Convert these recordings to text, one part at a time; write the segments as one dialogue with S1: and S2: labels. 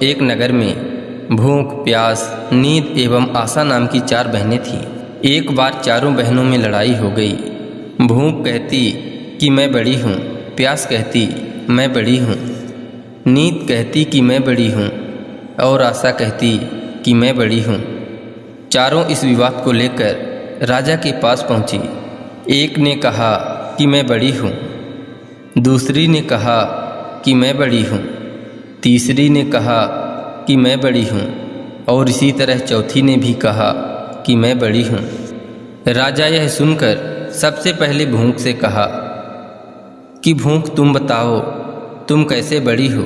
S1: एक नगर में भूख, प्यास, नींद एवं आशा नाम की 4 बहनें थीं। एक बार चारों बहनों में लड़ाई हो गई। भूख कहती कि मैं बड़ी हूँ, प्यास कहती मैं बड़ी हूँ, नींद कहती कि मैं बड़ी हूँ और आशा कहती कि मैं बड़ी हूँ। चारों इस विवाद को लेकर राजा के पास पहुँची। एक ने कहा कि मैं बड़ी हूँ, दूसरी ने कहा कि मैं बड़ी हूँ, तीसरी ने कहा कि मैं बड़ी हूँ और इसी तरह चौथी ने भी कहा कि मैं बड़ी हूँ। राजा यह सुनकर सबसे पहले भूख से कहा कि भूख तुम बताओ, तुम कैसे बड़ी हो?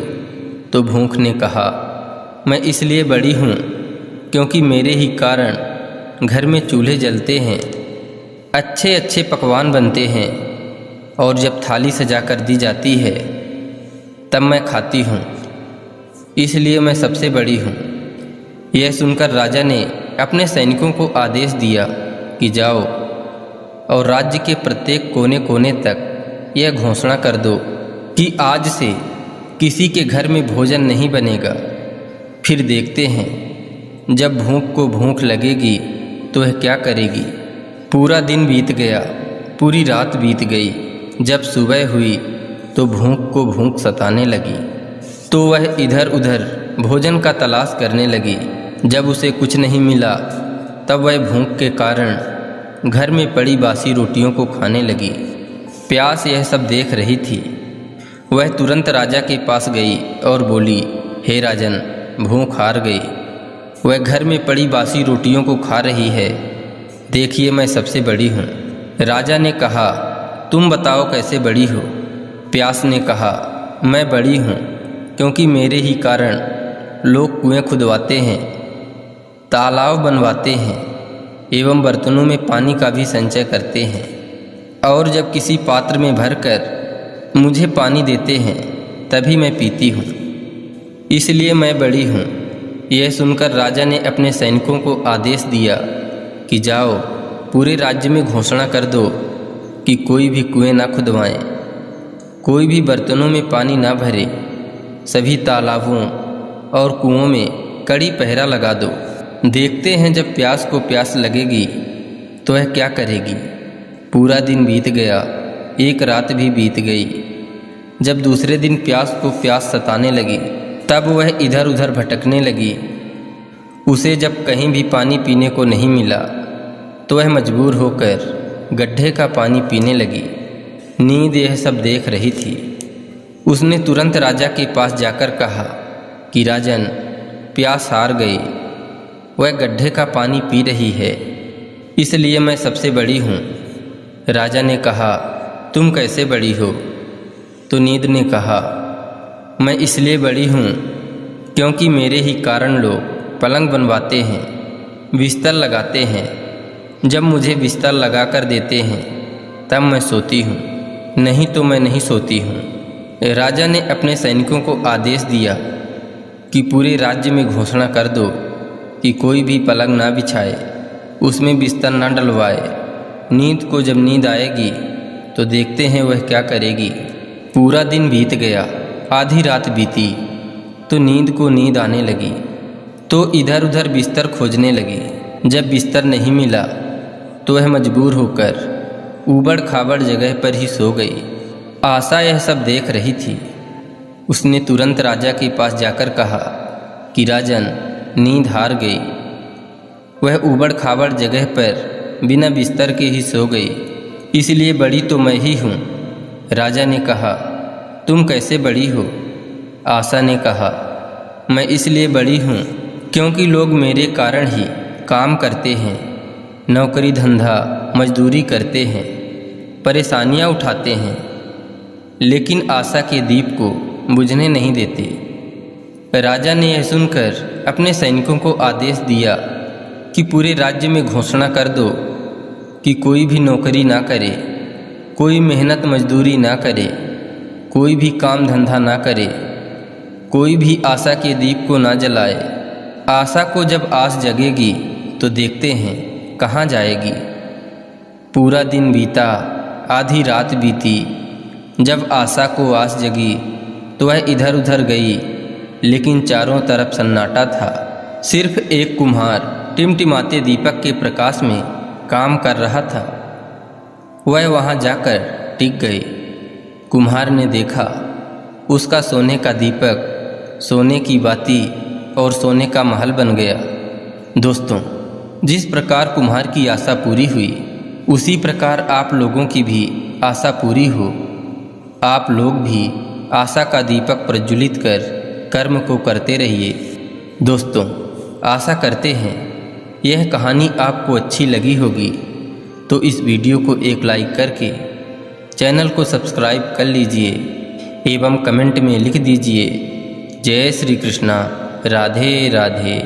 S1: तो भूख ने कहा, मैं इसलिए बड़ी हूँ क्योंकि मेरे ही कारण घर में चूल्हे जलते हैं, अच्छे अच्छे पकवान बनते हैं और जब थाली सजा कर दी जाती है तब मैं खाती हूँ, इसलिए मैं सबसे बड़ी हूँ। यह सुनकर राजा ने अपने सैनिकों को आदेश दिया कि जाओ और राज्य के प्रत्येक कोने कोने तक यह घोषणा कर दो कि आज से किसी के घर में भोजन नहीं बनेगा। फिर देखते हैं जब भूख को भूख लगेगी तो वह क्या करेगी। पूरा दिन बीत गया, पूरी रात बीत गई। जब सुबह हुई तो भूख को भूख सताने लगी, तो वह इधर उधर भोजन का तलाश करने लगी। जब उसे कुछ नहीं मिला तब वह भूख के कारण घर में पड़ी बासी रोटियों को खाने लगी। प्यास यह सब देख रही थी। वह तुरंत राजा के पास गई और बोली, हे राजन, भूख हार गई। वह घर में पड़ी बासी रोटियों को खा रही है। देखिए मैं सबसे बड़ी हूँ। राजा ने कहा, तुम बताओ कैसे बड़ी हो? प्यास ने कहा, मैं बड़ी हूँ क्योंकि मेरे ही कारण लोग कुएं खुदवाते हैं, तालाब बनवाते हैं एवं बर्तनों में पानी का भी संचय करते हैं और जब किसी पात्र में भरकर मुझे पानी देते हैं तभी मैं पीती हूँ, इसलिए मैं बड़ी हूँ। यह सुनकर राजा ने अपने सैनिकों को आदेश दिया कि जाओ पूरे राज्य में घोषणा कर दो कि कोई भी कुएं ना खुदवाएं, कोई भी बर्तनों में पानी ना भरे, सभी तालाबों और कुओं में कड़ी पहरा लगा दो। देखते हैं जब प्यास को प्यास लगेगी तो वह क्या करेगी। पूरा दिन बीत गया, एक रात भी बीत गई। जब दूसरे दिन प्यास को प्यास सताने लगी तब वह इधर उधर भटकने लगी। उसे जब कहीं भी पानी पीने को नहीं मिला तो वह मजबूर होकर गड्ढे का पानी पीने लगी। नींद यह सब देख रही थी। उसने तुरंत राजा के पास जाकर कहा कि राजन, प्यास हार गई, वह गड्ढे का पानी पी रही है, इसलिए मैं सबसे बड़ी हूँ। राजा ने कहा, तुम कैसे बड़ी हो? तो नींद ने कहा, मैं इसलिए बड़ी हूँ क्योंकि मेरे ही कारण लोग पलंग बनवाते हैं, बिस्तर लगाते हैं। जब मुझे बिस्तर लगा कर देते हैं तब मैं सोती हूँ, नहीं तो मैं नहीं सोती हूँ। राजा ने अपने सैनिकों को आदेश दिया कि पूरे राज्य में घोषणा कर दो कि कोई भी पलंग ना बिछाए, उसमें बिस्तर ना डलवाए। नींद को जब नींद आएगी तो देखते हैं वह क्या करेगी। पूरा दिन बीत गया, आधी रात बीती तो नींद को नींद आने लगी, तो इधर उधर बिस्तर खोजने लगी। जब बिस्तर नहीं मिला तो वह मजबूर होकर ऊबड़ खाबड़ जगह पर ही सो गई। आशा यह सब देख रही थी। उसने तुरंत राजा के पास जाकर कहा कि राजन, नींद हार गई, वह ऊबड़ खाबड़ जगह पर बिना बिस्तर के ही सो गई, इसलिए बड़ी तो मैं ही हूँ। राजा ने कहा, तुम कैसे बड़ी हो? आशा ने कहा, मैं इसलिए बड़ी हूँ क्योंकि लोग मेरे कारण ही काम करते हैं, नौकरी धंधा मजदूरी करते हैं, परेशानियाँ उठाते हैं, लेकिन आशा के दीप को बुझने नहीं देते। राजा ने यह सुनकर अपने सैनिकों को आदेश दिया कि पूरे राज्य में घोषणा कर दो कि कोई भी नौकरी ना करे, कोई मेहनत मजदूरी ना करे, कोई भी काम धंधा ना करे, कोई भी आशा के दीप को ना जलाए। आशा को जब आस जगेगी तो देखते हैं कहाँ जाएगी। पूरा दिन बीता, आधी रात बीती। जब आशा को आस जगी तो वह इधर उधर गई लेकिन चारों तरफ सन्नाटा था। सिर्फ एक कुम्हार टिमटिमाते दीपक के प्रकाश में काम कर रहा था। वह वहां जाकर टिक गए। कुम्हार ने देखा, उसका सोने का दीपक, सोने की बाती और सोने का महल बन गया। दोस्तों, जिस प्रकार कुम्हार की आशा पूरी हुई, उसी प्रकार आप लोगों की भी आशा पूरी हो। आप लोग भी आशा का दीपक प्रज्वलित कर कर्म को करते रहिए। दोस्तों, आशा करते हैं यह कहानी आपको अच्छी लगी होगी, तो इस वीडियो को एक लाइक करके चैनल को सब्सक्राइब कर लीजिए एवं कमेंट में लिख दीजिए जय श्री कृष्णा, राधे राधे।